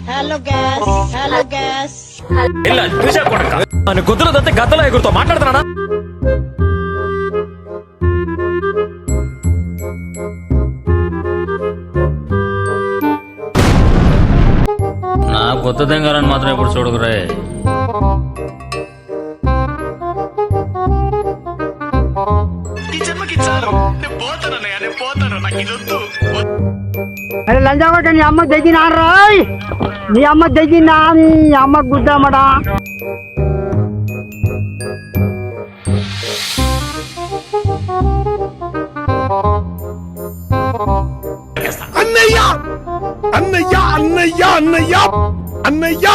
Hello gas ఇలా చూసా కొడక నన్ను గుద్దులు దత్తే గద్దలో ఎగురుతో మాట్లాడుతున్నానా? నా కొత్త తెంగాలని మాత్రం ఎప్పుడు చూడకురే. అరే లంజాగొట్ట నీ అమ్మ తెచ్చినా రాయ్, నీ అమ్మ తెచ్చినా, నీ అమ్మ గుద్దామడా. అన్నయ్య అన్నయ్య అన్నయ్య అన్నయ్య అన్నయ్య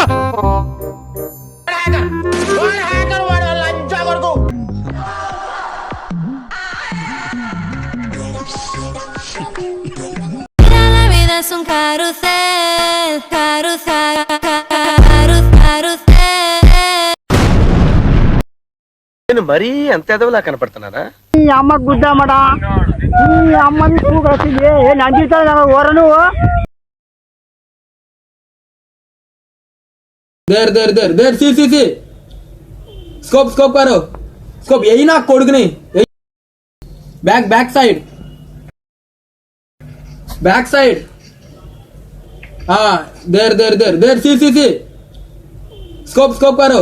La vida es un carrusel, carrusel, carrusel. నేను మరీ అంత ఎదవలా కనపడుతున్నారా? నీ అమ్మ గుద్దామడా, నీ అమ్మని కూకొచ్చింది నందితా ఓర నువ్వు. देर सी स्कोप करो, स्कोप यही ना कोडगनी बैक साइड हाँ देर सी स्कोप करो,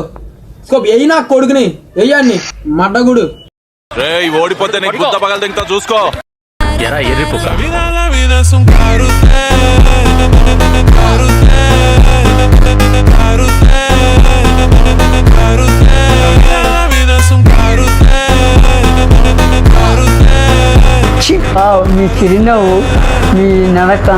स्कोप यही ना कोडगनी यही मड्डगुడు రేయ్ ఓడిపోతే నీకు గుద్ద పగల దింగుతా చూసుకో. ఎరా ఎర్రిపుక మీ చిరునవ్వు, మీ నడక